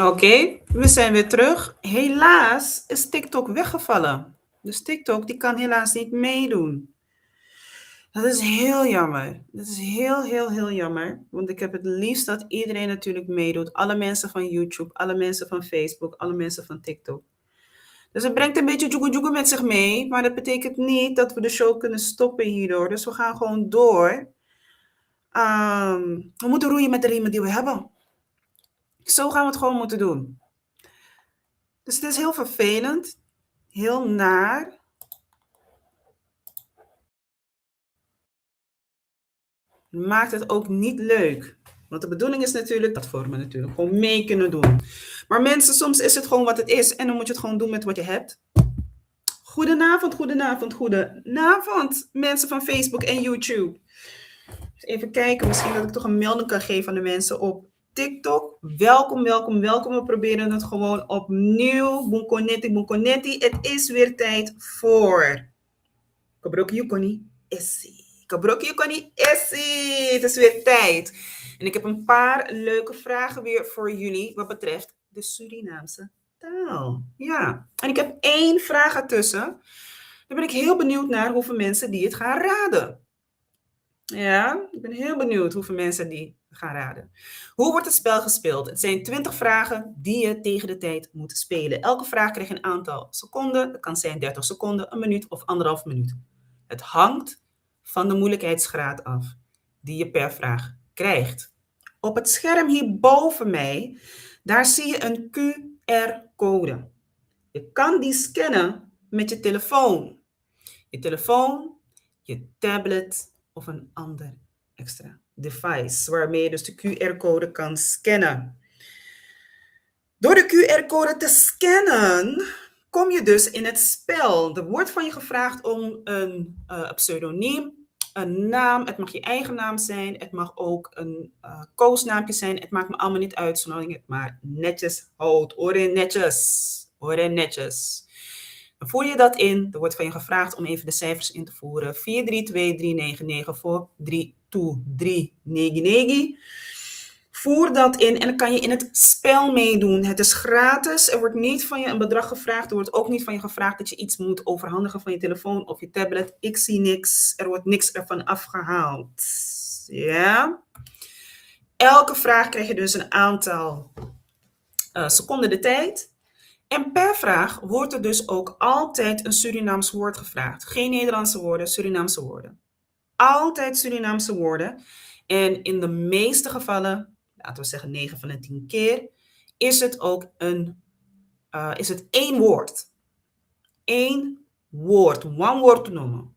Oké, we zijn weer terug. Helaas is TikTok weggevallen. Dus TikTok die kan helaas niet meedoen. Dat is heel jammer. Dat is heel jammer. Want ik heb het liefst dat iedereen natuurlijk meedoet. Alle mensen van YouTube, alle mensen van Facebook, alle mensen van TikTok. Dus het brengt een beetje joegoe met zich mee. Maar dat betekent niet dat we de show kunnen stoppen hierdoor. Dus we gaan gewoon door. We moeten roeien met de riemen die we hebben. Zo gaan we het gewoon moeten doen. Dus het is heel vervelend. Heel naar. Maakt het ook niet leuk. Want de bedoeling is natuurlijk, platformen natuurlijk, gewoon mee kunnen doen. Maar mensen, soms is het gewoon wat het is. En dan moet je het gewoon doen met wat je hebt. Goedenavond, mensen van Facebook en YouTube. Even kijken, misschien dat ik toch een melding kan geven aan de mensen op TikTok. Welkom. We proberen het gewoon opnieuw. Bunkonetti. Het is weer tijd voor Kabroki Yukoni Essie. Het is weer tijd. En ik heb een paar leuke vragen weer voor jullie wat betreft de Surinaamse taal. Ja, en ik heb 1 vraag ertussen. Daar ben ik heel benieuwd naar hoeveel mensen die het gaan raden. Ja, ik ben heel benieuwd hoeveel mensen die gaan raden. Hoe wordt het spel gespeeld? Het zijn 20 vragen die je tegen de tijd moet spelen. Elke vraag krijgt een aantal seconden. Dat kan zijn 30 seconden, 1 minuut of 1,5 minuut. Het hangt van de moeilijkheidsgraad af die je per vraag krijgt. Op het scherm hier boven mij, daar zie je een QR-code. Je kan die scannen met je telefoon. Je tablet of een ander extra device waarmee je dus de QR-code kan scannen. Door de QR-code te scannen kom je dus in het spel. Er wordt van je gevraagd om een pseudoniem, een naam. Het mag je eigen naam zijn. Het mag ook een koosnaampje zijn. Het maakt me allemaal niet uit, zolang je het maar netjes houdt. Oren netjes. Dan voer je dat in. Er wordt van je gevraagd om even de cijfers in te voeren. 432399 voor 32399. Voer dat in en dan kan je in het spel meedoen. Het is gratis. Er wordt niet van je een bedrag gevraagd. Er wordt ook niet van je gevraagd dat je iets moet overhandigen van je telefoon of je tablet. Ik zie niks. Er wordt niks ervan afgehaald. Ja. Elke vraag krijg je dus een aantal seconden de tijd. En per vraag wordt er dus ook altijd een Surinaams woord gevraagd. Geen Nederlandse woorden, Surinaamse woorden. Altijd Surinaamse woorden. En in de meeste gevallen, laten we zeggen 9 van de 10 keer, is het ook is het 1 woord. 1 woord, one word te noemen.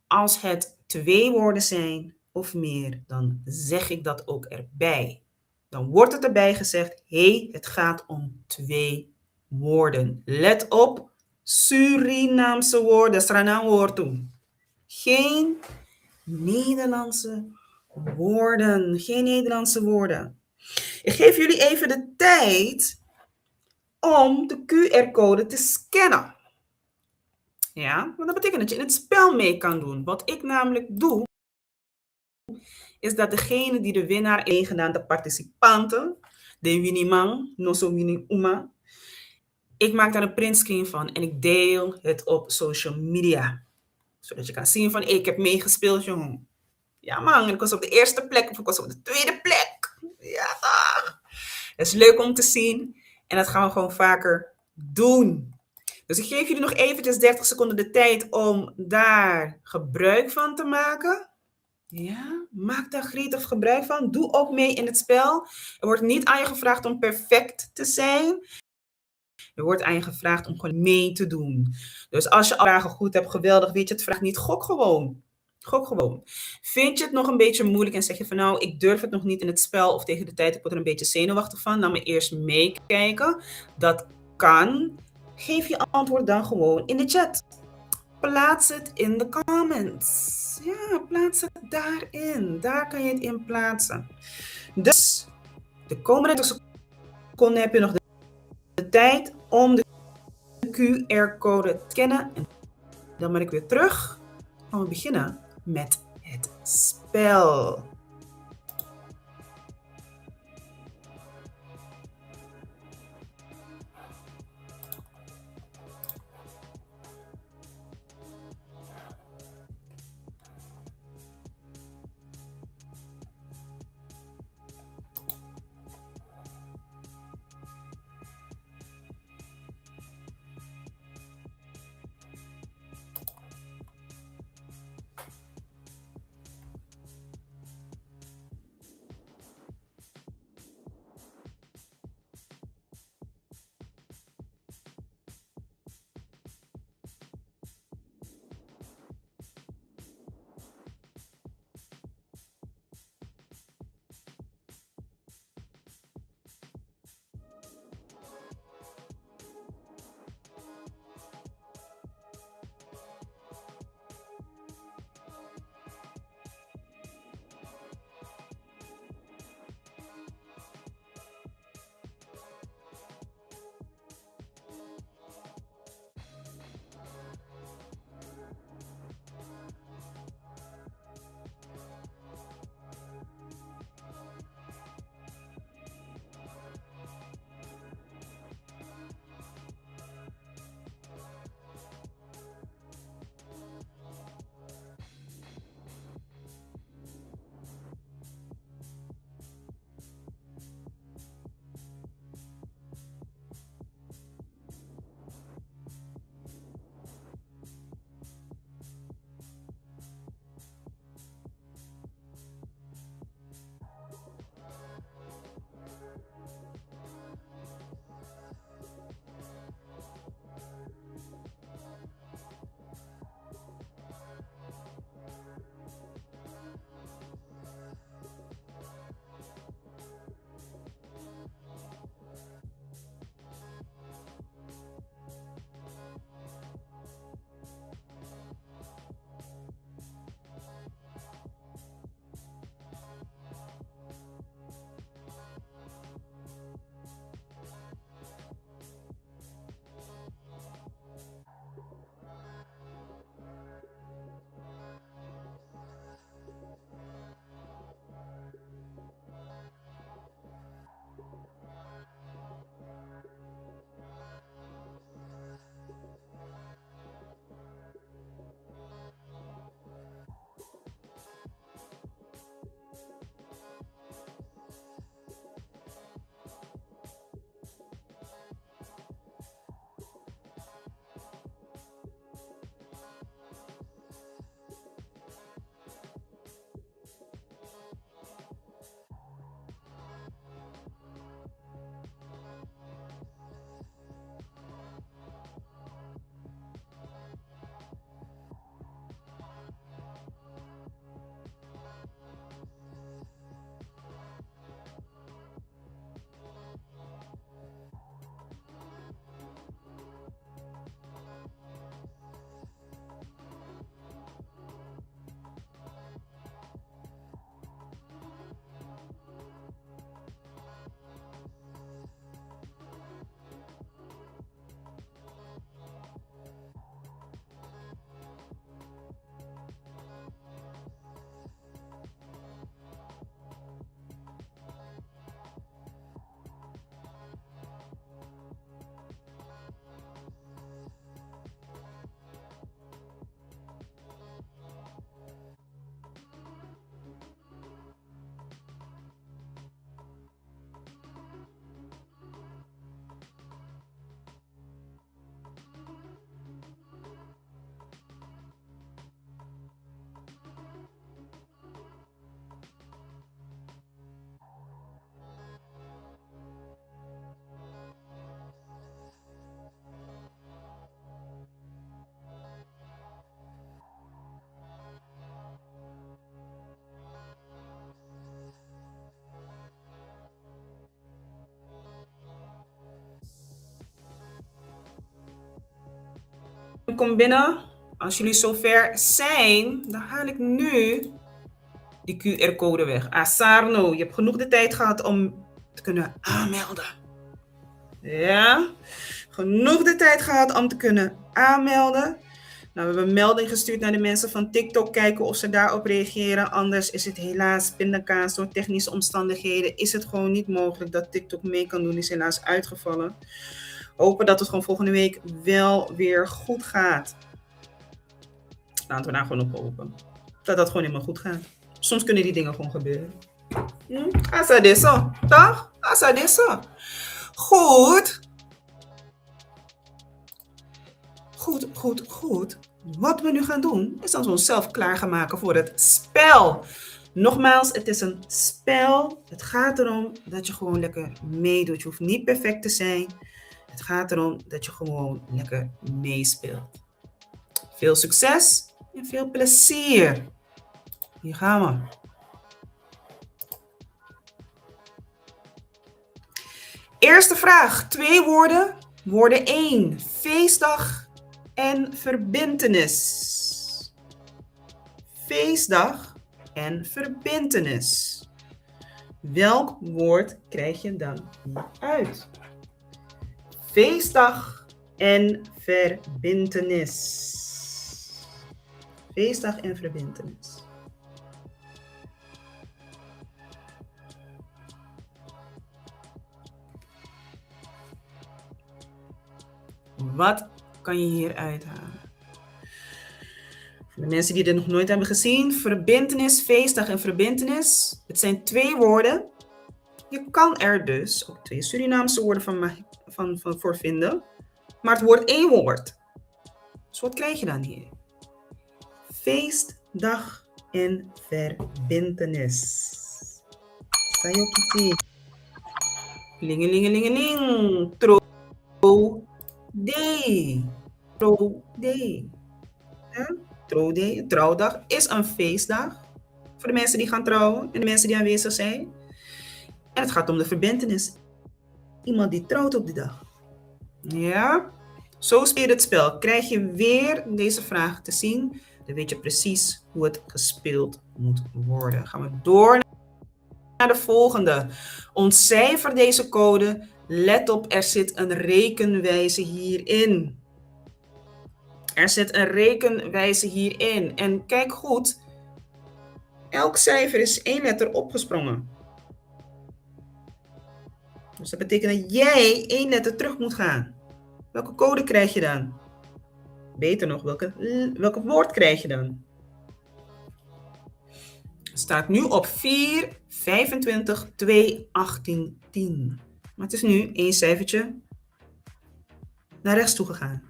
Als het 2 woorden zijn of meer, dan zeg ik dat ook erbij. Dan wordt het erbij gezegd, het gaat om 2 woorden. Let op, Surinaamse woorden, Suriname woord toe. Geen Nederlandse woorden. Ik geef jullie even de tijd om de QR-code te scannen. Ja, want dat betekent dat je in het spel mee kan doen. Wat ik namelijk doe, is dat degene die de winnaar ingedaan, de participanten, de winimang, no so winning uma, ik maak daar een printscreen van en ik deel het op social media. Zodat je kan zien van, ik heb meegespeeld, jongen. Ja man, ik was op de eerste plek of ik was op de tweede plek. Ja toch. Het is leuk om te zien en dat gaan we gewoon vaker doen. Dus ik geef jullie nog eventjes 30 seconden de tijd om daar gebruik van te maken. Ja, maak daar gretig gebruik van. Doe ook mee in het spel. Er wordt niet aan je gevraagd om perfect te zijn. Er wordt aan je gevraagd om gewoon mee te doen. Dus als je al vragen goed hebt, geweldig, weet je het, vraag niet, gok gewoon. Vind je het nog een beetje moeilijk en zeg je van nou, ik durf het nog niet in het spel of tegen de tijd, ik word er een beetje zenuwachtig van, laat me eerst meekijken. Dat kan. Geef je antwoord dan gewoon in de chat. Plaats het in de comments. Ja, plaats het daarin. Daar kan je het in plaatsen. Dus de komende seconden heb je nog de tijd om de QR-code te scannen. En dan ben ik weer terug. Gaan we beginnen met het spel. kom binnen. Als jullie zover zijn, dan haal ik nu die QR-code weg. Sarno, je hebt genoeg de tijd gehad om te kunnen aanmelden. Ja, genoeg de tijd gehad om te kunnen aanmelden. Nou, we hebben een melding gestuurd naar de mensen van TikTok, kijken of ze daarop reageren. Anders is het helaas pindakaas door technische omstandigheden. Is het gewoon niet mogelijk dat TikTok mee kan doen. Is helaas uitgevallen. Hopen dat het gewoon volgende week wel weer goed gaat. Laten we daar gewoon op hopen. Dat dat gewoon helemaal goed gaat. Soms kunnen die dingen gewoon gebeuren. Asa deso, toch? Asa deso. Goed. Goed. Wat we nu gaan doen, is dat we onszelf klaar gaan maken voor het spel. Nogmaals, het is een spel. Het gaat erom dat je gewoon lekker meedoet. Je hoeft niet perfect te zijn. Het gaat erom dat je gewoon lekker meespeelt. Veel succes en veel plezier. Hier gaan we. Eerste vraag. 2 woorden. Woorden 1. Feestdag en verbintenis. Feestdag en verbintenis. Welk woord krijg je dan uit? Feestdag en verbintenis. Feestdag en verbintenis. Wat kan je hier uithalen? Voor de mensen die dit nog nooit hebben gezien, verbintenis, feestdag en verbintenis. Het zijn 2 woorden. Je kan er dus ook 2 Surinaamse woorden voor vinden. Maar het wordt 1 woord. Dus wat krijg je dan hier? Feestdag en verbintenis. Sayokiti. Lingelingelingeling. Trouwday. Trouwday. Ja? Trouwday, trouwdag, is een feestdag. Voor de mensen die gaan trouwen en de mensen die aanwezig zijn. En het gaat om de verbintenis. Iemand die trouwt op die dag. Ja? Zo speel je het spel. Krijg je weer deze vraag te zien, dan weet je precies hoe het gespeeld moet worden. Gaan we door naar de volgende. Ontcijfer deze code. Let op, er zit een rekenwijze hierin. Er zit een rekenwijze hierin. En kijk goed. Elk cijfer is 1 letter opgesprongen. Dus dat betekent dat jij 1 letter terug moet gaan. Welke code krijg je dan? Beter nog, welke woord krijg je dan? Het staat nu op 4, 25, 2, 18, 10. Maar het is nu 1 cijfertje naar rechts toe gegaan.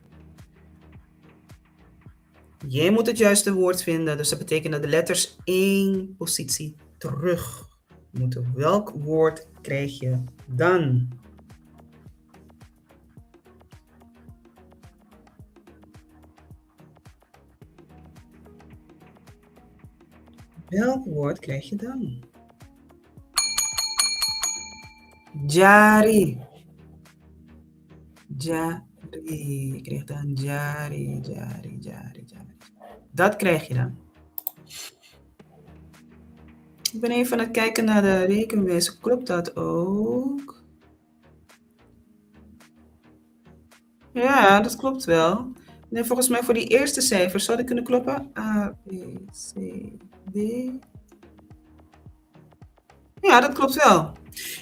Jij moet het juiste woord vinden, dus dat betekent dat de letters 1 positie terug moeten. Welk woord krijg je dan? Welk woord krijg je dan? Jari. Jari. Ik krijg dan jari. Dat krijg je dan. Ik ben even aan het kijken naar de rekenwijze. Klopt dat ook? Ja, dat klopt wel. Nee, volgens mij voor die eerste cijfers zou dat kunnen kloppen. A, B, C, D. Ja, dat klopt wel.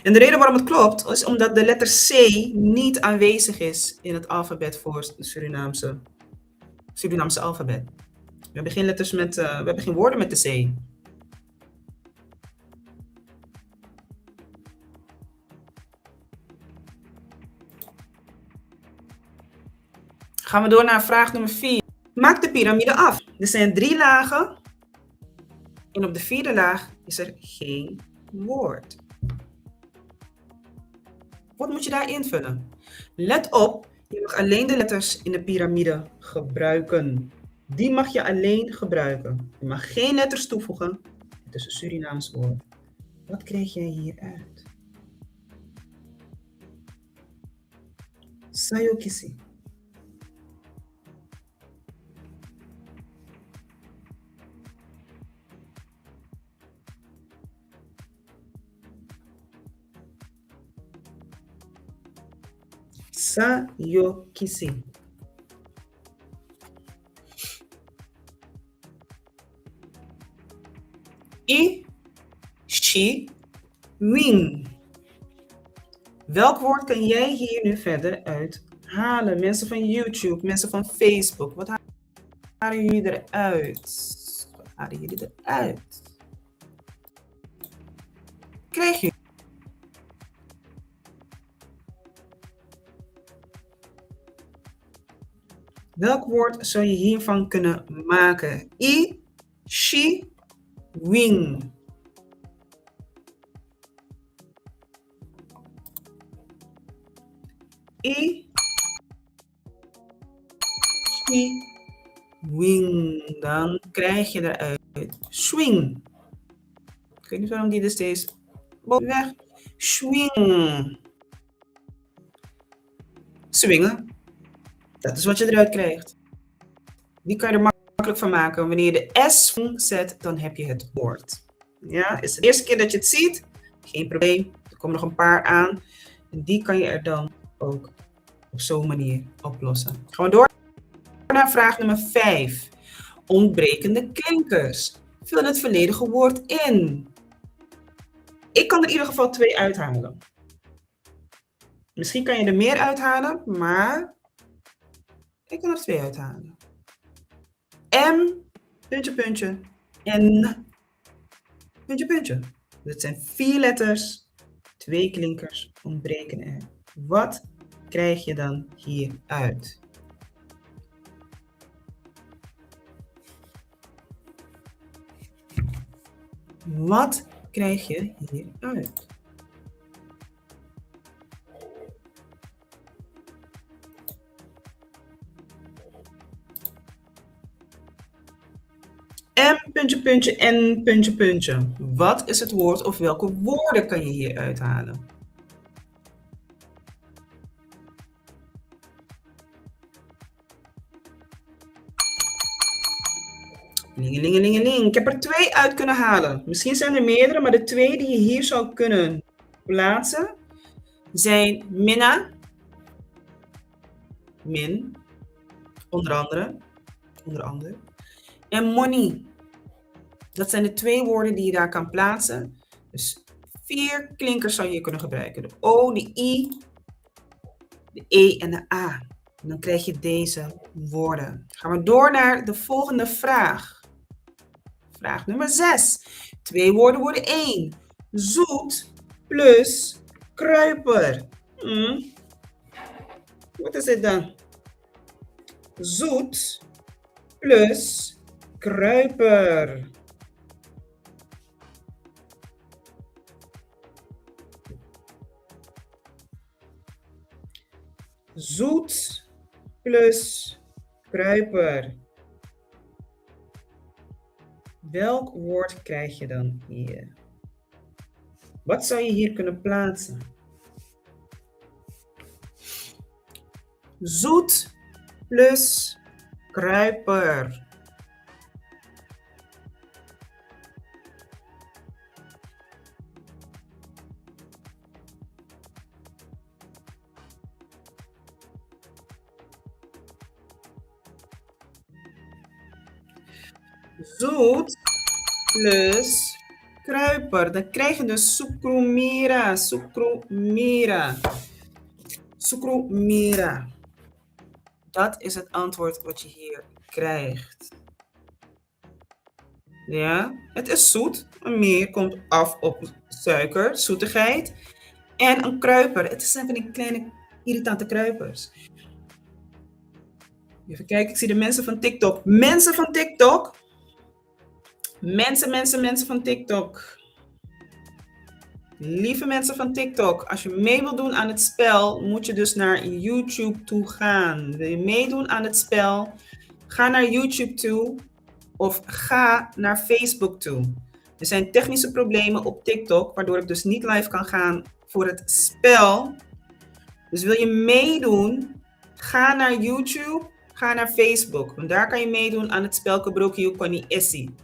En de reden waarom het klopt, is omdat de letter C niet aanwezig is in het alfabet voor het Surinaamse alfabet. We hebben geen letters met, we hebben geen woorden met de C. Gaan we door naar vraag nummer 4. Maak de piramide af. Er zijn 3 lagen. En op de 4e laag is er geen woord. Wat moet je daar invullen? Let op, je mag alleen de letters in de piramide gebruiken. Die mag je alleen gebruiken. Je mag geen letters toevoegen. Het is een Surinaams woord. Wat kreeg jij hieruit? Sayokisi. Sayokisi. I, she, wing. Welk woord kan jij hier nu verder uithalen? Mensen van YouTube, mensen van Facebook. Wat halen jullie eruit? Wat halen jullie eruit? Krijg je? Welk woord zou je hiervan kunnen maken? I, she, wing. I, she, wing. Dan krijg je eruit swing. Ik weet niet waarom die er steeds weg. Swing. Swingen. Dat is wat je eruit krijgt. Die kan je er makkelijk van maken. Wanneer je de S zet, dan heb je het woord. Ja, is de eerste keer dat je het ziet. Geen probleem. Er komen nog een paar aan. En die kan je er dan ook op zo'n manier oplossen. Gaan we door naar vraag nummer 5. Ontbrekende klinkers. Vul het volledige woord in. Ik kan er in ieder geval 2 uithalen. Misschien kan je er meer uithalen, maar ik kan er 2 uithalen. M, puntje, puntje, N, puntje, puntje. Dat zijn 4 letters, 2 klinkers ontbreken er. Wat krijg je dan hieruit? Wat krijg je hieruit? M, puntje, puntje, N, puntje, puntje. Wat is het woord of welke woorden kan je hier uithalen? Lingelingelingeling. Ik heb er 2 uit kunnen halen. Misschien zijn er meerdere, maar de 2 die je hier zou kunnen plaatsen zijn minna, min, onder andere, en money. Dat zijn de 2 woorden die je daar kan plaatsen. Dus 4 klinkers zou je kunnen gebruiken. De O, de I, de E en de A. En dan krijg je deze woorden. Gaan we door naar de volgende vraag. Vraag nummer 6. 2 woorden worden 1. Zoet plus kruiper. Wat is dit dan? Zoet plus kruiper. Zoet plus kruiper. Welk woord krijg je dan hier? Wat zou je hier kunnen plaatsen? Zoet plus kruiper. Zoet plus kruiper. Dan krijg je dus sukrumira. Sukrumira. Sukrumira. Dat is het antwoord wat je hier krijgt. Ja, het is zoet. Een meer komt af op suiker, zoetigheid. En een kruiper. Het zijn van die kleine irritante kruipers. Even kijken, ik zie de mensen van TikTok. Mensen van TikTok. Mensen van TikTok. Lieve mensen van TikTok, als je mee wilt doen aan het spel, moet je dus naar YouTube toe gaan. Wil je meedoen aan het spel? Ga naar YouTube toe of ga naar Facebook toe. Er zijn technische problemen op TikTok, waardoor ik dus niet live kan gaan voor het spel. Dus wil je meedoen, ga naar YouTube, ga naar Facebook. Want daar kan je meedoen aan het spel Kabroki Yukoni Essie.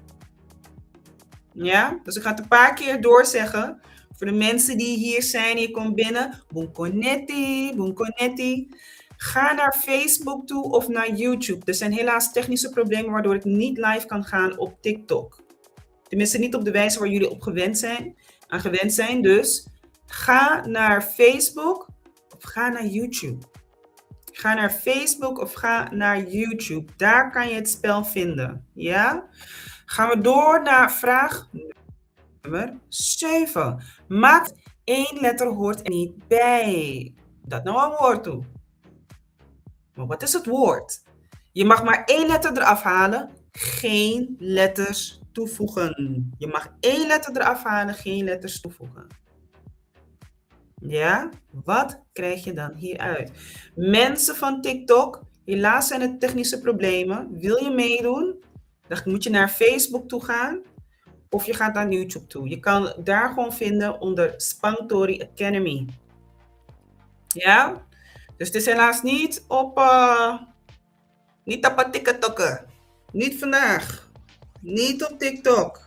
Ja, dus ik ga het een paar keer doorzeggen Voor de mensen die hier zijn, je komt binnen. Bunkonetti, bunkonetti. Ga naar Facebook toe of naar YouTube. Er zijn helaas technische problemen waardoor ik niet live kan gaan op TikTok. Tenminste niet op de wijze waar jullie aan gewend zijn. Dus ga naar Facebook of ga naar YouTube. Ga naar Facebook of ga naar YouTube. Daar kan je het spel vinden. Ja? Gaan we door naar vraag nummer 7. Maak 1 letter hoort er niet bij. Dat nou een woord toe. Maar wat is het woord? Je mag maar 1 letter eraf halen, geen letters toevoegen. Je mag 1 letter eraf halen, geen letters toevoegen. Ja, wat krijg je dan hieruit? Mensen van TikTok, helaas zijn het technische problemen. Wil je meedoen? Dan moet je naar Facebook toe gaan of je gaat naar YouTube toe. Je kan daar gewoon vinden onder Spangtori Academy. Ja, dus het is helaas niet op TikTok. Niet vandaag. Niet op TikTok.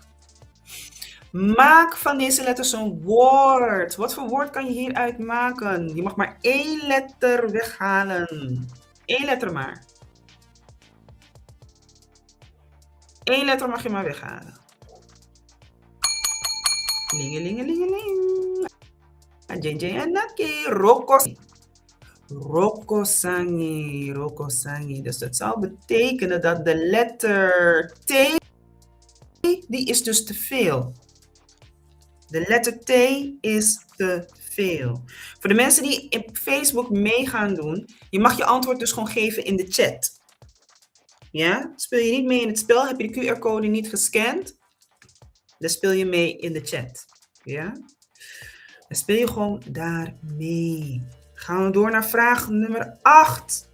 Maak van deze letters een woord. Wat voor woord kan je hieruit maken? Je mag maar 1 letter weghalen. 1 letter maar. 1 letter mag je maar weghalen. Lingelingelingeling. JJ en Naki. Rokosangi. Dus dat zou betekenen dat de letter T, die is dus te veel. De letter T is te veel. Voor de mensen die op Facebook mee gaan doen, je mag je antwoord dus gewoon geven in de chat. Ja? Speel je niet mee in het spel, heb je de QR-code niet gescand, dan speel je mee in de chat. Ja? Dan speel je gewoon daar mee. Gaan we door naar vraag nummer 8.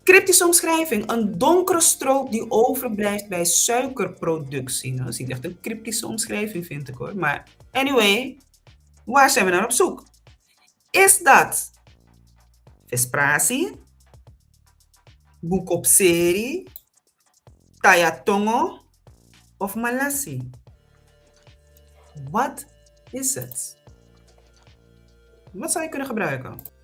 Cryptische omschrijving. Een donkere stroop die overblijft bij suikerproductie. Nou, dat is niet echt een cryptische omschrijving, vind ik hoor. Maar anyway, waar zijn we naar op zoek? Is dat Vesprasi, Bukopseri, Tayatongo of Malassi? Wat is het? Wat zou je kunnen gebruiken?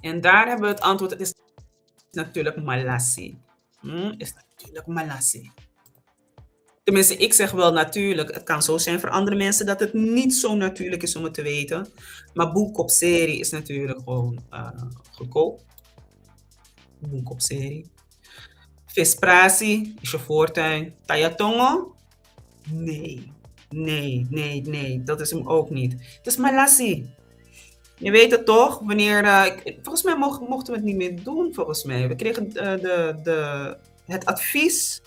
En daar hebben we het antwoord. Het is natuurlijk Malassi. Is natuurlijk Malassi. Tenminste, ik zeg wel natuurlijk. Het kan zo zijn voor andere mensen dat het niet zo natuurlijk is om het te weten. Maar Bukopseri is natuurlijk gewoon goedkoop. Bukopseri. Vesprasi is je voortuin. Tayatongo? Nee. Dat is hem ook niet. Het is Malassi. Je weet het toch? Wanneer, volgens mij mochten we het niet meer doen, volgens mij. We kregen het advies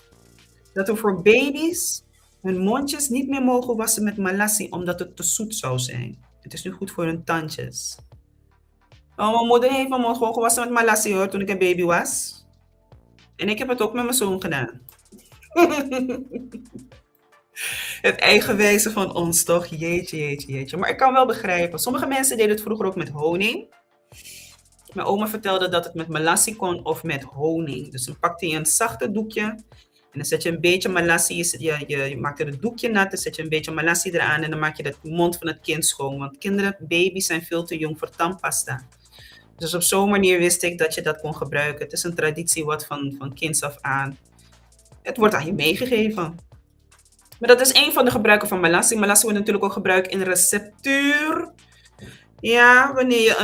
dat we voor baby's hun mondjes niet meer mogen wassen met Malassi, omdat het te zoet zou zijn. Het is nu goed voor hun tandjes. Oh, mijn moeder heeft mijn mond gewoon gewassen met Malassi hoor, toen ik een baby was. En ik heb het ook met mijn zoon gedaan. Het eigenwijze van ons toch? Jeetje. Maar ik kan wel begrijpen. Sommige mensen deden het vroeger ook met honing. Mijn oma vertelde dat het met Malassi kon of met honing. Dus dan pakte je een zachte doekje. En dan zet je een beetje Malassi. Je maakt er het doekje nat. Dan zet je een beetje Malassi eraan. En dan maak je de mond van het kind schoon. Want kinderen, baby's zijn veel te jong voor tandpasta. Dus op zo'n manier wist ik dat je dat kon gebruiken. Het is een traditie wat van kinds af aan. Het wordt aan je meegegeven. Maar dat is een van de gebruiken van Malassi. Malassi wordt natuurlijk ook gebruikt in receptuur. Ja, wanneer je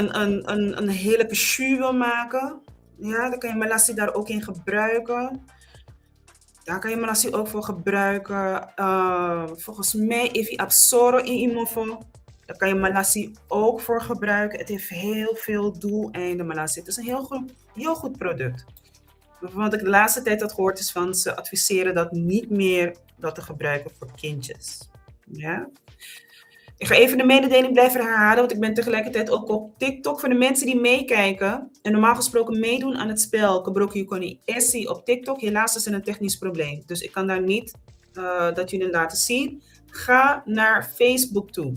een hele jus wil maken. Ja, dan kan je Malassi daar ook in gebruiken. Daar kan je Malassi ook voor gebruiken. Volgens mij, if je absorro in imofo, daar kan je Malassi ook voor gebruiken. Het heeft heel veel doeleinden, Malassi. Het is een heel goed product. Wat ik de laatste tijd had gehoord is van ze adviseren dat niet meer dat te gebruiken voor kindjes. Ja? Ik ga even de mededeling blijven herhalen, want ik ben tegelijkertijd ook op TikTok. Voor de mensen die meekijken en normaal gesproken meedoen aan het spel Kabroki Yukoni Essie op TikTok. Helaas is er een technisch probleem. Dus ik kan daar niet dat jullie laten zien. Ga naar Facebook toe.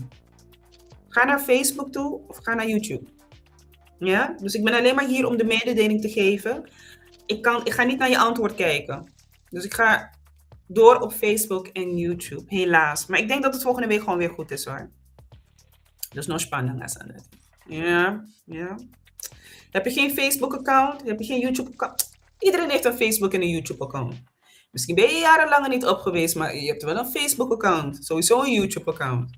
Ga naar Facebook toe of ga naar YouTube. Ja? Dus ik ben alleen maar hier om de mededeling te geven. Ik ga niet naar je antwoord kijken. Dus ik ga door op Facebook en YouTube, helaas. Maar ik denk dat het volgende week gewoon weer goed is hoor. Dus nog spannend aan het. Ja, ja. Heb je geen Facebook-account? Heb je geen YouTube-account? Iedereen heeft een Facebook en een YouTube-account. Misschien ben je jarenlang er niet op geweest, maar je hebt wel een Facebook-account. Sowieso een YouTube-account.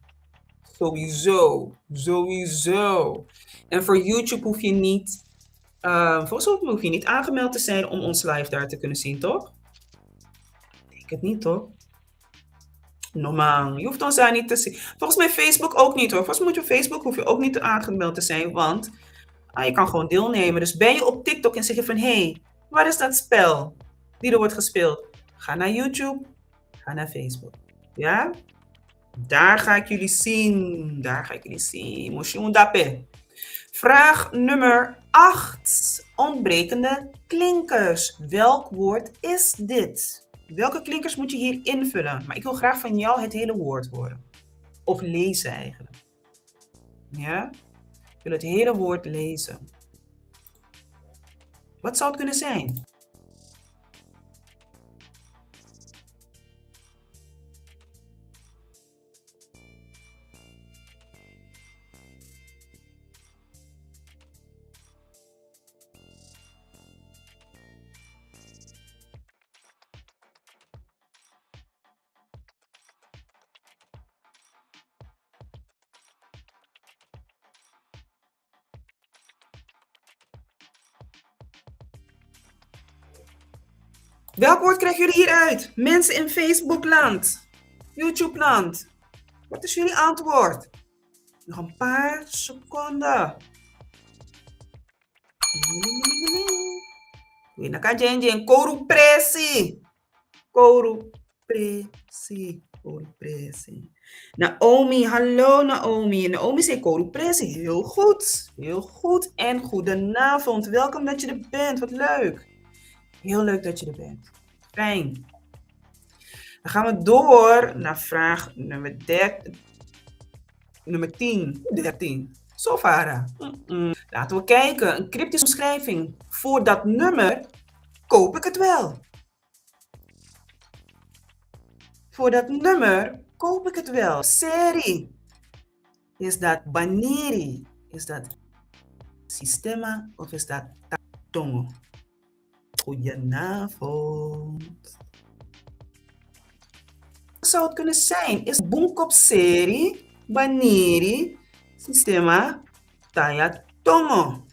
Sowieso. Sowieso. En voor YouTube hoef je niet... volgens mij hoef je niet aangemeld te zijn om ons live daar te kunnen zien, toch? Ik het niet, toch? Normaal. Je hoeft ons daar niet te zien. Volgens mij Facebook ook niet, hoor. Volgens mij hoef je ook niet aangemeld te zijn, want je kan gewoon deelnemen. Dus ben je op TikTok en zeg je van, hé, waar is dat spel die er wordt gespeeld? Ga naar YouTube, ga naar Facebook. Ja? Daar ga ik jullie zien. Daar ga ik jullie zien. Moshundape. Vraag nummer 8. Ontbrekende klinkers. Welk woord is dit? Welke klinkers moet je hier invullen? Maar ik wil graag van jou het hele woord horen. Of lezen eigenlijk. Ja? Ik wil het hele woord lezen. Wat zou het kunnen zijn? Welk woord krijgen jullie hieruit? Mensen in Facebookland, YouTubeland. Wat is jullie antwoord? Nog een paar seconden. Winaka Jenjen, Koru Presi. Koru Presi. Koru Presi. Naomi, hallo Naomi. Naomi zei Koru Presi. Heel goed. Heel goed. En goedenavond. Welkom dat je er bent. Wat leuk. Heel leuk dat je er bent. Fijn. Dan gaan we door naar vraag nummer 13. Sofara. Laten we kijken. Een cryptische omschrijving. Voor dat nummer koop ik het wel. Voor dat nummer koop ik het wel. Serie. Is dat Baneri? Is dat Sistema of is dat Tongo? Goedenavond. Wat zou het kunnen zijn? Is Boomkop serie, Baneri, Sistema, Taya Tongo.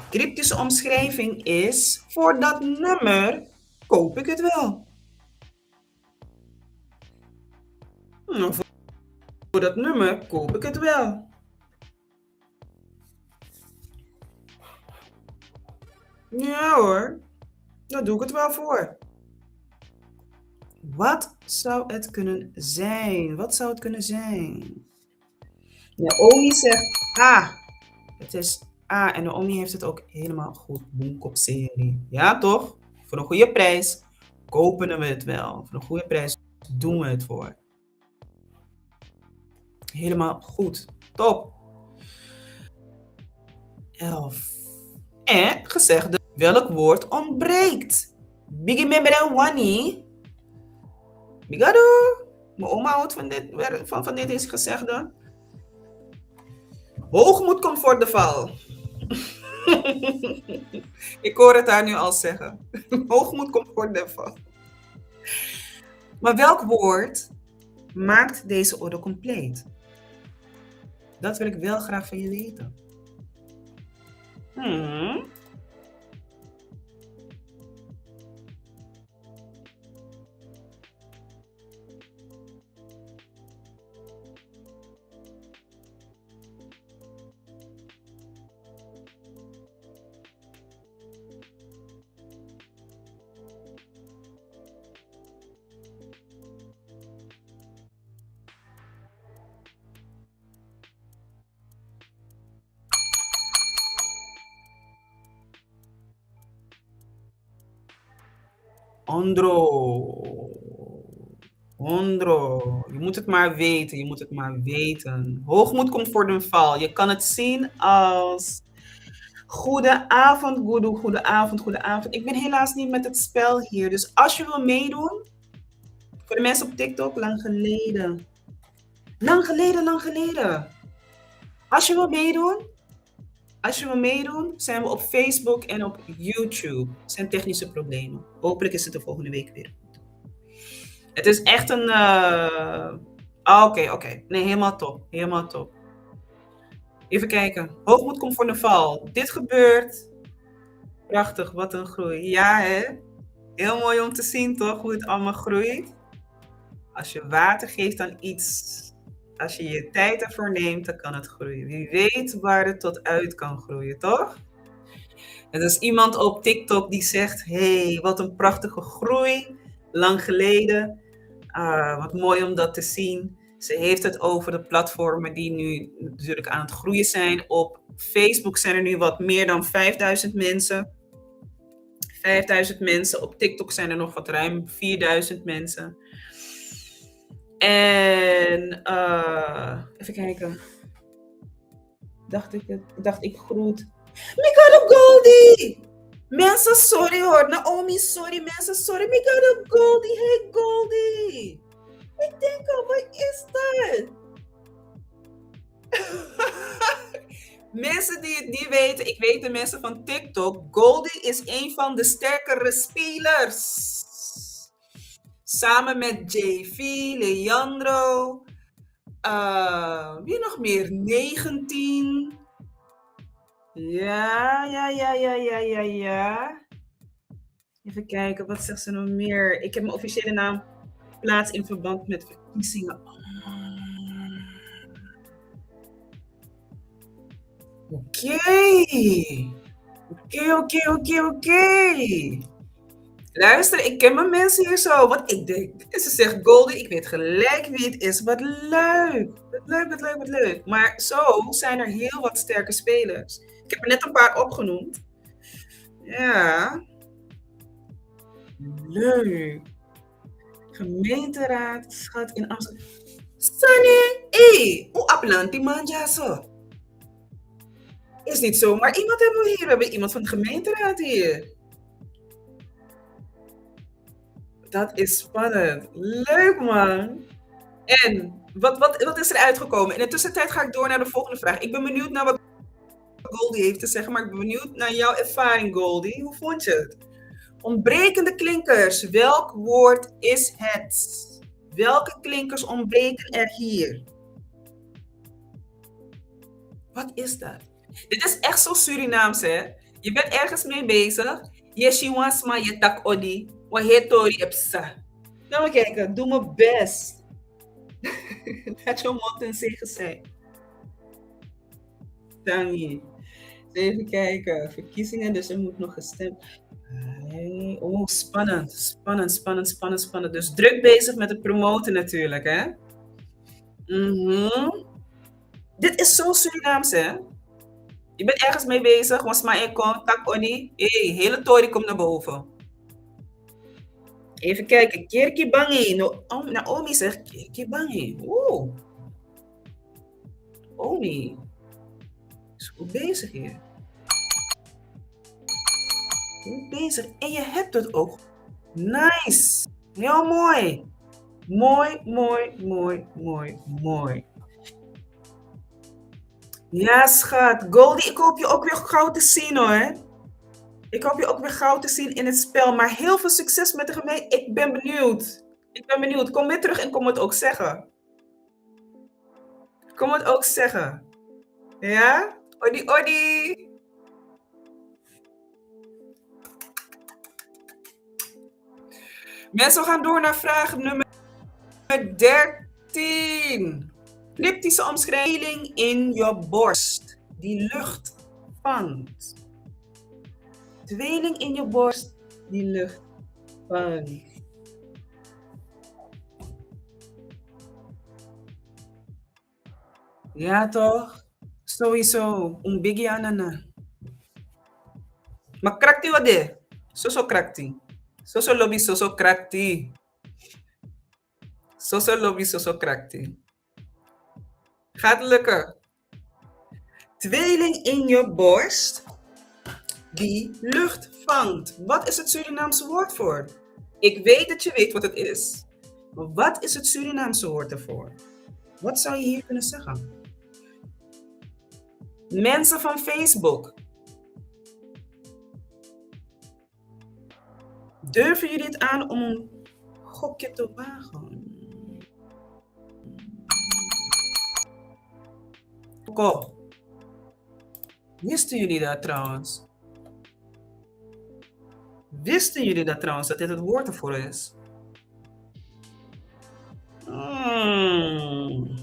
Cryptische omschrijving is, voor dat nummer koop ik het wel. Voor dat nummer koop ik het wel. Ja hoor, daar doe ik het wel voor. Wat zou het kunnen zijn? Wat zou het kunnen zijn? Naomi zegt A. Het is A en Naomi heeft het ook helemaal goed. Boomkop serie. Ja toch? Voor een goede prijs kopen we het wel. Voor een goede prijs doen we het voor. Helemaal goed. Top. 11. En gezegde, welk woord ontbreekt? Bigi membre wani. Bigado. Mijn oma houdt van dit is gezegde. Hoogmoed komt voor de val. Ik hoor het haar nu al zeggen. Hoogmoed komt voor de val. Maar welk woord maakt deze orde compleet? Dat wil ik wel graag van je weten. Ondro. Ondro. Je moet het maar weten. Je moet het maar weten. Hoogmoed komt voor de val. Je kan het zien als goedenavond, Goedoe, goedenavond, goedenavond. Ik ben helaas niet met het spel hier. Dus als je wil meedoen, voor de mensen op TikTok, lang geleden. Lang geleden, lang geleden. Als je wil meedoen, zijn we op Facebook en op YouTube. Het zijn technische problemen. Hopelijk is het de volgende week weer. Het is echt een... Oké. Nee, helemaal top. Helemaal top. Even kijken. Hoogmoed komt voor de val. Dit gebeurt. Prachtig, wat een groei. Ja, hè? Heel mooi om te zien, toch? Hoe het allemaal groeit. Als je water geeft aan iets, als je je tijd ervoor neemt, dan kan het groeien. Wie weet waar het tot uit kan groeien, toch? Er is iemand op TikTok die zegt, hey, wat een prachtige groei. Lang geleden. Wat mooi om dat te zien. Ze heeft het over de platformen die nu natuurlijk aan het groeien zijn. Op Facebook zijn er nu wat meer dan 5000 mensen. 5000 mensen. Op TikTok zijn er nog wat ruim 4000 mensen. En even kijken. Dacht ik groet. Mikado Goldie! Mensen, sorry hoor. Naomi, sorry. Mensen, sorry. Mikado Goldie. Hey Goldie. Ik denk al, wat is dat? Mensen die het niet weten, ik weet de mensen van TikTok. Goldie is een van de sterkere spelers. Samen met JV, Leandro. Wie nog meer? 19. Ja. Even kijken, wat zegt ze nog meer? Ik heb mijn officiële naam plaats in verband met verkiezingen. Oké. Luister, ik ken mijn mensen hier zo. Wat ik denk. Ze zegt Goldie, ik weet gelijk wie het is. Wat leuk. Wat leuk. Maar zo zijn er heel wat sterke spelers. Ik heb er net een paar opgenoemd. Ja. Leuk. Gemeenteraad, schat in Amsterdam. Sunny, hoe appelant die man ja zo? Is niet zo, maar iemand hebben we hier. We hebben iemand van de gemeenteraad hier. Dat is spannend. Leuk, man. En wat is er uitgekomen? In de tussentijd ga ik door naar de volgende vraag. Ik ben benieuwd naar wat Goldie heeft te zeggen, maar ik ben benieuwd naar jouw ervaring, Goldie. Hoe vond je het? Ontbrekende klinkers. Welk woord is het? Welke klinkers ontbreken er hier? Wat is dat? Dit is echt zo Surinaams, hè? Je bent ergens mee bezig. Je wants maar je tak odi. Wat heet tori epsa. Nou, maar kijken. Doe mijn best. Laat je mond en zegen zijn. Dank je. Even kijken. Verkiezingen, dus er moet nog gestemd. Oh, spannend. Dus druk bezig met het promoten natuurlijk, hè? Dit is zo Surinaams, hè? Je bent ergens mee bezig, was maar ik kom, tak oni. Hele tori komt naar boven. Even kijken, Kirki Bangi. Naomi zegt Kirki Bangi. Oeh. Omi. Is goed bezig hier. Goed bezig. En je hebt het ook. Nice. Heel mooi. Mooi. Ja, schat. Goldie, ik hoop je ook weer gauw te zien, hoor. Ik hoop je ook weer gauw te zien in het spel. Maar heel veel succes met de gemeente. Ik ben benieuwd. Kom weer terug en kom het ook zeggen. Ja? Odi. Mensen, we gaan door naar vraag nummer 13. Elliptische omschrijving in je borst. Die lucht vangt. Tweeling in je borst. Die lucht vangt. Ja, toch? Sowieso. Un biggie anana. Maar krakti wat de? Zo krakti. Soso lobby, soso krakti. Soso lobby, soso krakti. Gaat lukken. Tweeling in je borst die lucht vangt. Wat is het Surinaamse woord voor? Ik weet dat je weet wat het is. Maar wat is het Surinaamse woord ervoor? Wat zou je hier kunnen zeggen? Mensen van Facebook. Durven jullie het aan om een gokje te wagen? Kom. Wisten jullie dat trouwens? Wisten jullie dat trouwens, dat dit het woord ervoor is?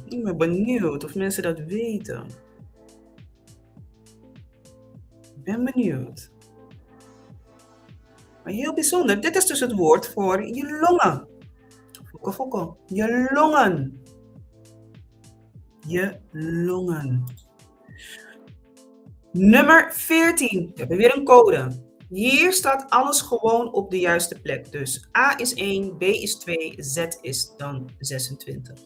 Ik ben benieuwd of mensen dat weten. Ik ben benieuwd. Maar heel bijzonder, dit is dus het woord voor je longen. Fokko, fokko. Je longen. Je longen. Nummer 14. We hebben weer een code. Hier staat alles gewoon op de juiste plek. Dus A is 1, B is 2, Z is dan 26.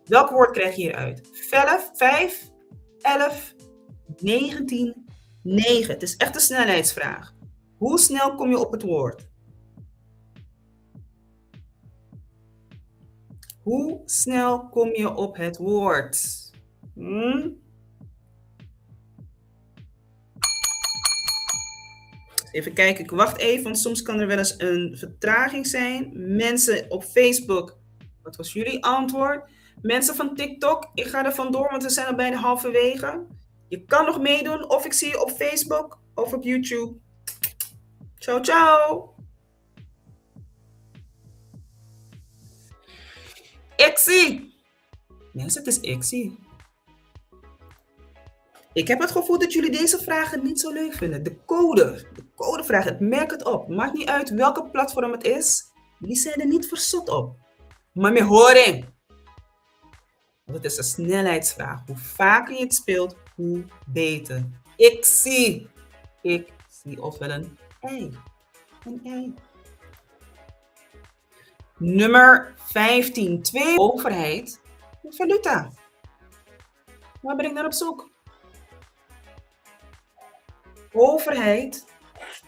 Welk woord krijg je hieruit? 5, 11, 19, 9. Het is echt een snelheidsvraag. Hoe snel kom je op het woord? Hoe snel kom je op het woord? Even kijken, ik wacht even, want soms kan er wel eens een vertraging zijn. Mensen op Facebook, wat was jullie antwoord? Mensen van TikTok, ik ga er vandoor, want we zijn al bijna halverwege. Je kan nog meedoen, of ik zie je op Facebook of op YouTube. Ciao, ciao! Exie! Mensen, het is Exie. Ik heb het gevoel dat jullie deze vragen niet zo leuk vinden. De codevragen, merk het op. Maakt niet uit welke platform het is. Jullie zijn er niet verzot op. Maar me horen. Want het is een snelheidsvraag. Hoe vaker je het speelt, hoe beter. Ik zie ofwel een ei. Een ei. Nummer 15. 2. Overheid en valuta. Waar ben ik naar op zoek? Overheid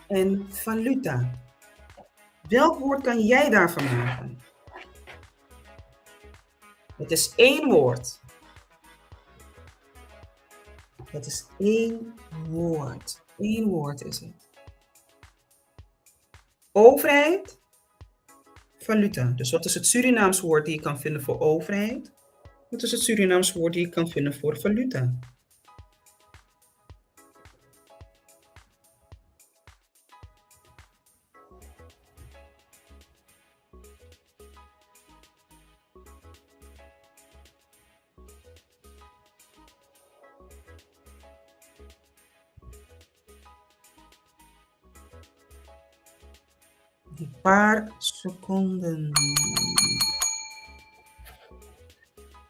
en valuta. Welk woord kan jij daarvan maken? Het is één woord. Het is één woord. Eén woord is het. Overheid, valuta. Dus wat is het Surinaams woord die je kan vinden voor overheid? Wat is het Surinaams woord die je kan vinden voor valuta? Een paar seconden.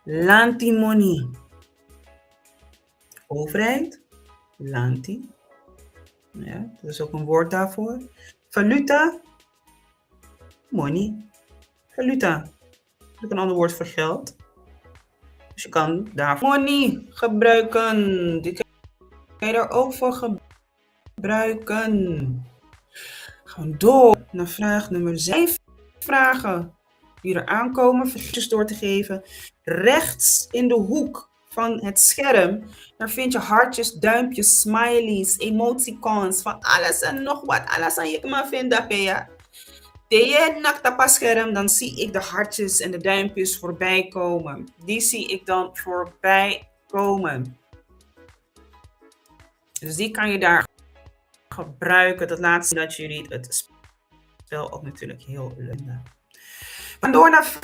Lantimony. Overheid. Lanti. Ja, dat is ook een woord daarvoor. Valuta. Money. Valuta. Dat is ook een ander woord voor geld. Dus je kan daarvoor money gebruiken. Die kan je er ook voor gebruiken. Gaan door naar vraag nummer 7. Vragen die er aankomen, vergis door te geven. Rechts in de hoek van het scherm, daar vind je hartjes, duimpjes, smileys, emoticons, van alles en nog wat. Alles aan je maar vinden, ja. Je nakt op het scherm, dan zie ik de hartjes en de duimpjes voorbij komen. Die zie ik dan voorbij komen. Dus die kan je daar gebruiken. Dat laat zien dat jullie het spel ook natuurlijk heel leuk vinden. Maar door naar...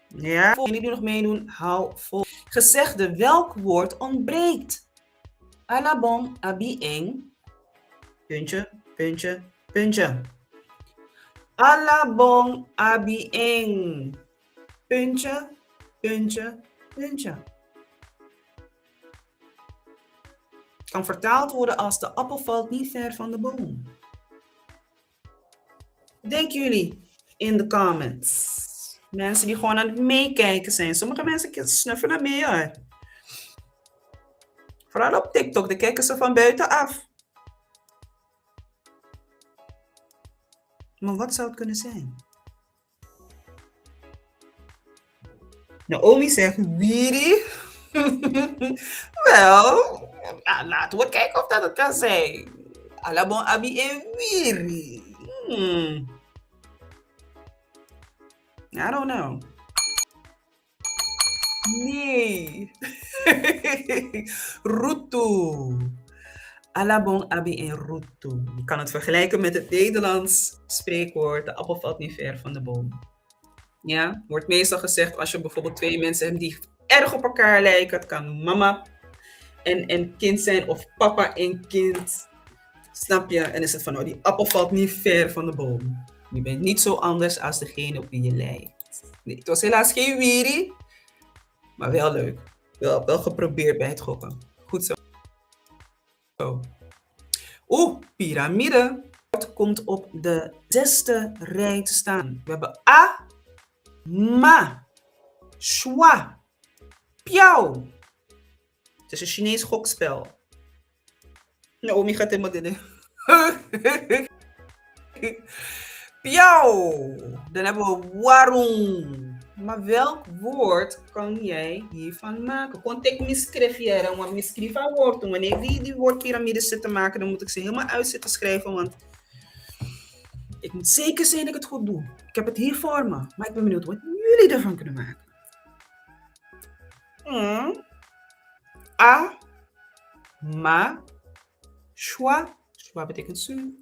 Ja, jullie die nog meedoen, hou vol. Gezegde, welk woord ontbreekt? Alabong, abi eng. Puntje, puntje, puntje. Alabong, abi eng. Puntje, puntje, puntje. Kan vertaald worden als de appel valt niet ver van de boom. Denken jullie in de comments? Mensen die gewoon aan het meekijken zijn. Sommige mensen snuffelen mee hoor. Vooral op TikTok, daar kijken ze van buitenaf. Maar wat zou het kunnen zijn? Naomi zegt, Wiri. Wel, laten we kijken of dat het kan zijn. Alabon abi en Wiri. I don't know. Nee. Rutu. Alabong abi en rutu. Je kan het vergelijken met het Nederlands spreekwoord. De appel valt niet ver van de boom. Ja, wordt meestal gezegd als je bijvoorbeeld twee mensen hebt die erg op elkaar lijken. Het kan mama en kind zijn of papa en kind. Snap je? En is het van, oh, die appel valt niet ver van de boom. Je bent niet zo anders als degene op wie je lijkt. Nee, het was helaas geen wiri, maar wel leuk. Wel geprobeerd bij het gokken. Goed zo. Piramide. Het komt op de 6e rij te staan. We hebben A, Ma, Shwa, Piao. Het is een Chinees gokspel. Naomi gaat helemaal dit. Piao. Dan hebben we Warung. Maar welk woord kan jij hiervan maken? Kon ik misschrijven, want misschrijven woorden. Wanneer ik die woordpyramides zit te maken, dan moet ik ze helemaal uit zitten schrijven, want ik moet zeker zijn dat ik het goed doe. Ik heb het hier voor me, maar ik ben benieuwd wat jullie ervan kunnen maken. A, Ma, Shwa. Shwa betekent su.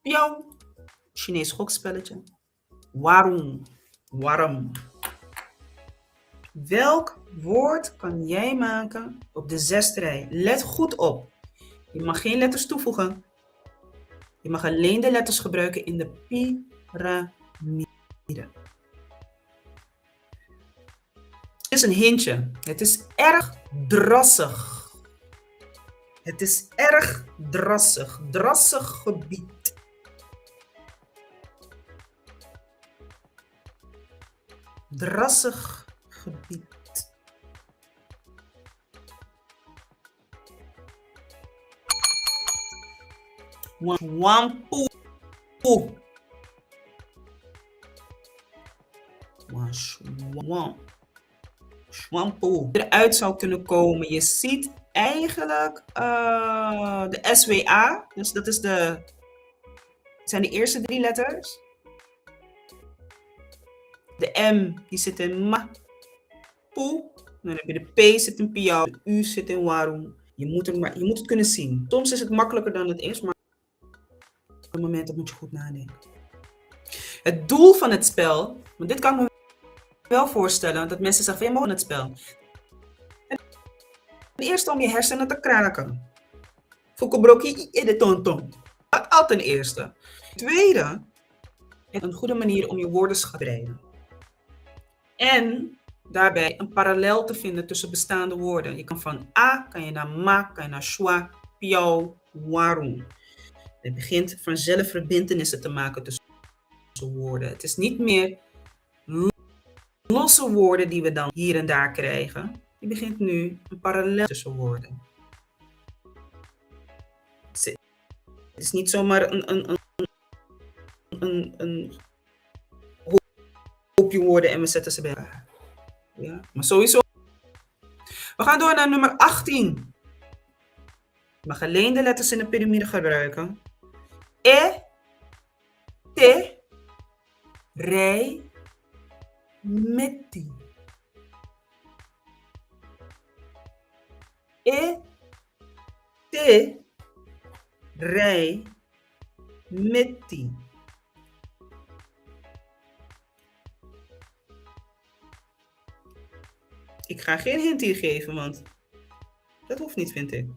Piao. Chinees gokspelletje. Warung. Warm. Welk woord kan jij maken op de 6e rij? Let goed op. Je mag geen letters toevoegen. Je mag alleen de letters gebruiken in de piramide. Het is een hintje. Het is erg drassig. Het is erg drassig. Drassig gebied. Drassig gebied. Swampu. Swampu. Eruit zou kunnen komen. Je ziet eigenlijk de SWA. Dus dat is zijn de eerste 3 letters. De M die zit in ma. Poe. Dan heb je de P zit in piao. De U zit in warum. Je moet het kunnen zien. Soms is het makkelijker dan het is, maar op het moment moet je goed nadenken. Het doel van het spel, want dit kan ik me wel voorstellen, dat mensen zeggen, jij mag het spel. Ten eerste om je hersenen te kraken. Fukubroki in de tonton. Dat al ten eerste. Tweede, een goede manier om je woordenschat te breiden. En daarbij een parallel te vinden tussen bestaande woorden. Je kan van A, kan je naar ma, kan je naar shwa, piao, warum. Het begint vanzelf verbintenissen te maken tussen woorden. Het is niet meer losse woorden die we dan hier en daar krijgen. Je begint nu een parallel tussen woorden. Het is niet zomaar een hoopje woorden en we zetten ze bij elkaar. Ja, maar sowieso. We gaan door naar nummer 18. Je mag alleen de letters in de piramide gebruiken. E, T, rij, metti. E, T, rij, metti. Ik ga geen hint hier geven, want dat hoeft niet, vind ik.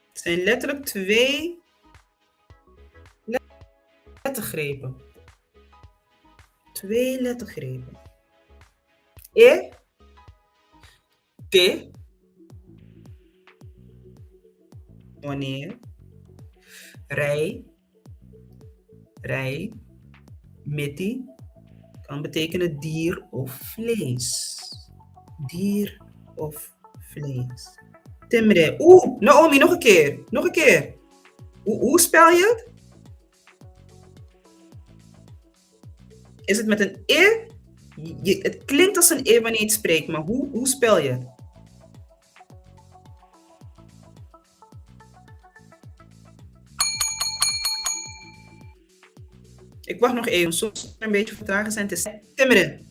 Het zijn letterlijk 2 lettergrepen. 2 lettergrepen. E, Te, wanneer. Rij, rij. Meti kan betekenen dier of vlees. Dier of vlees. Timre. Oeh, Naomi, nog een keer. Nog een keer. Hoe spel je het? Is het met een e? Het klinkt als een e wanneer je het spreekt, maar hoe spel je het? Ik wacht nog even, soms er een beetje vertragen zijn. Het is timmeren.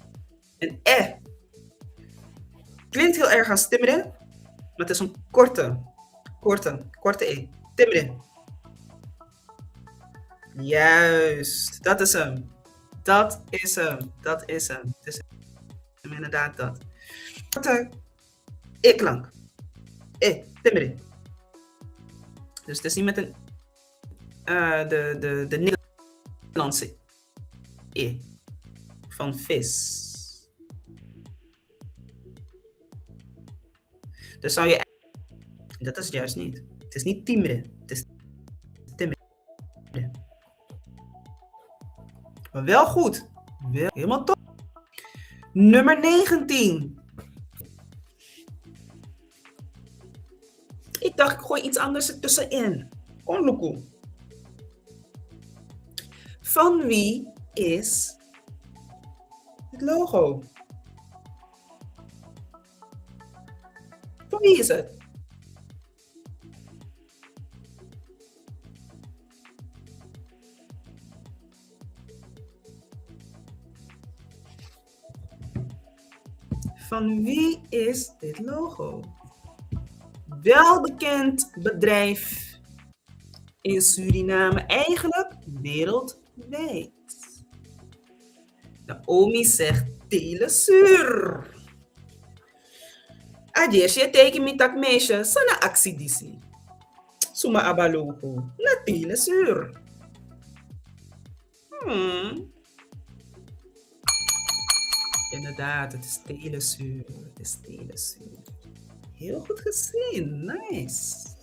Een e. Klinkt heel erg als timmeren, maar het is een korte e. Timmeren. Juist, dat is hem. Dat is hem. Dat is hem. Het is hem inderdaad dat. Korte e-klank. E, timmeren. Dus het is niet met een de Nederlandse e van vis. Dus zou je... Dat is het juist niet. Het is niet timbre. Het is timbre. Maar wel goed. Wel helemaal top. Nummer 19. Ik dacht, ik gooi iets anders ertussenin. Onluku. Van wie is het logo? Van wie is het? Van wie is dit logo? Welbekend bedrijf in Suriname, eigenlijk wereldwijd. Naomi zegt Telesur. Adeer je teken met dat meisje, sana actie disi. Suma aba logo, na Telesur. Inderdaad, het is Telesur. Het is Telesur. Heel goed gezien, nice.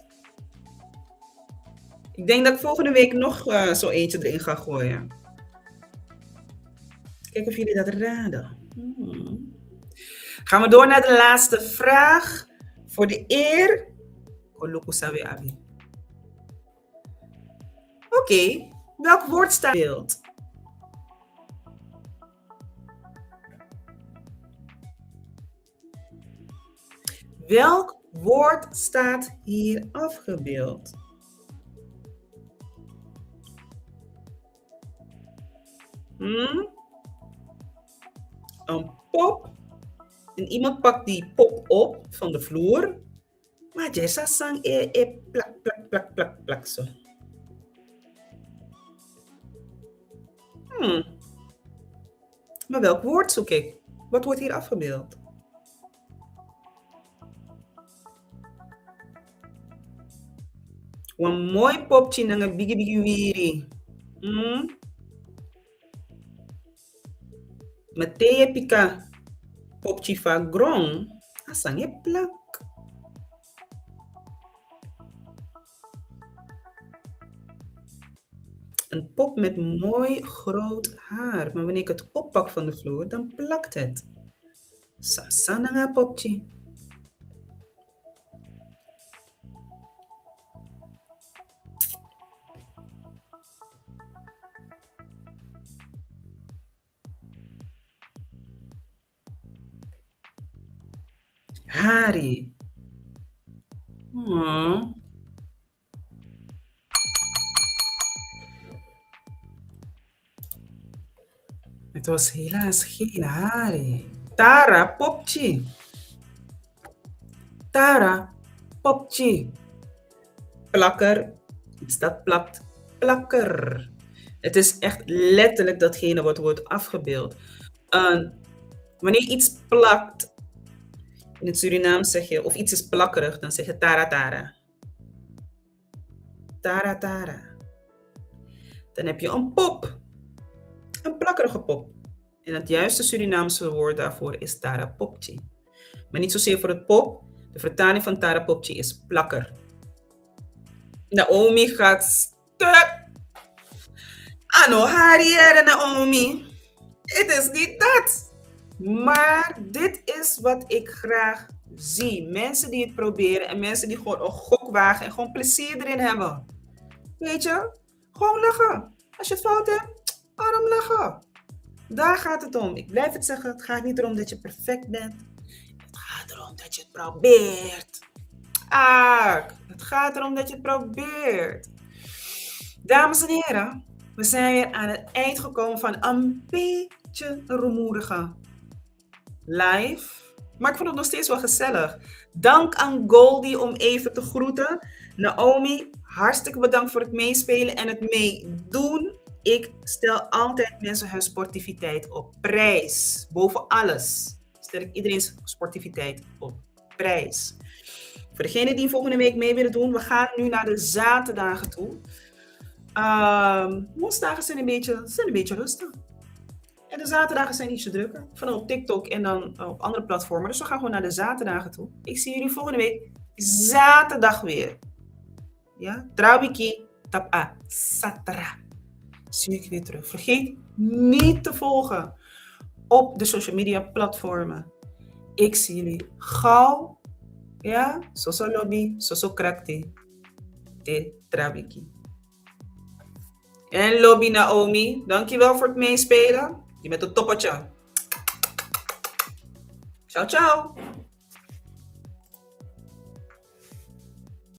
Ik denk dat ik volgende week nog zo eentje erin ga gooien. Kijken of jullie dat raden. Gaan we door naar de laatste vraag. Voor de eer. Oké, welk woord staat in beeld? Welk woord staat hier afgebeeld? Een pop. En iemand pakt die pop op van de vloer. Maar Jessa sang plak, plak, plak, plak, plak zo. Maar welk woord zoek ik? Wat wordt hier afgebeeld? Een mooi popje en een bigi bigi wiri. Mateye pika popje van grong. Asang je plak. Een pop met mooi groot haar. Maar wanneer ik het oppak van de vloer, dan plakt het. Sasana popje. Hari. Het was helaas geen Hari. Tara popje. Tara popje. Plakker. Iets dat plakt. Plakker. Het is echt letterlijk datgene wat wordt afgebeeld. Wanneer iets plakt, in het Surinaams zeg je, of iets is plakkerig, dan zeg je tara tara. Tara tara. Dan heb je een pop. Een plakkerige pop. En het juiste Surinaamse woord daarvoor is tara popje. Maar niet zozeer voor het pop. De vertaling van Tara Popchi is plakker. Naomi gaat stuk. Ano, Harriet Naomi. Het is niet dat. Maar dit is wat ik graag zie. Mensen die het proberen en mensen die gewoon een gok wagen en gewoon plezier erin hebben. Weet je? Gewoon lachen. Als je het fout hebt, waarom lachen? Daar gaat het om. Ik blijf het zeggen, het gaat niet erom dat je perfect bent. Het gaat erom dat je het probeert. Het gaat erom dat je het probeert. Dames en heren, we zijn weer aan het eind gekomen van een beetje rumoerige live. Maar ik vond het nog steeds wel gezellig. Dank aan Goldie om even te groeten. Naomi, hartstikke bedankt voor het meespelen en het meedoen. Ik stel altijd mensen hun sportiviteit op prijs. Boven alles stel ik iedereen's sportiviteit op prijs. Voor degenen die volgende week mee willen doen, we gaan nu naar de zaterdagen toe. Woensdagen zijn een beetje rustig. En de zaterdagen zijn ietsje drukker. Vooral op TikTok en dan op andere platformen. Dus we gaan gewoon naar de zaterdagen toe. Ik zie jullie volgende week zaterdag weer. Ja, Trawiki tap a satra. Zie ik weer terug. Vergeet niet te volgen op de social media platformen. Ik zie jullie gauw. Ja, soso lobby, soso krakti. Te Trawiki. En lobby Naomi, dankjewel voor het meespelen. Je bent een toppertje. Ciao, ciao.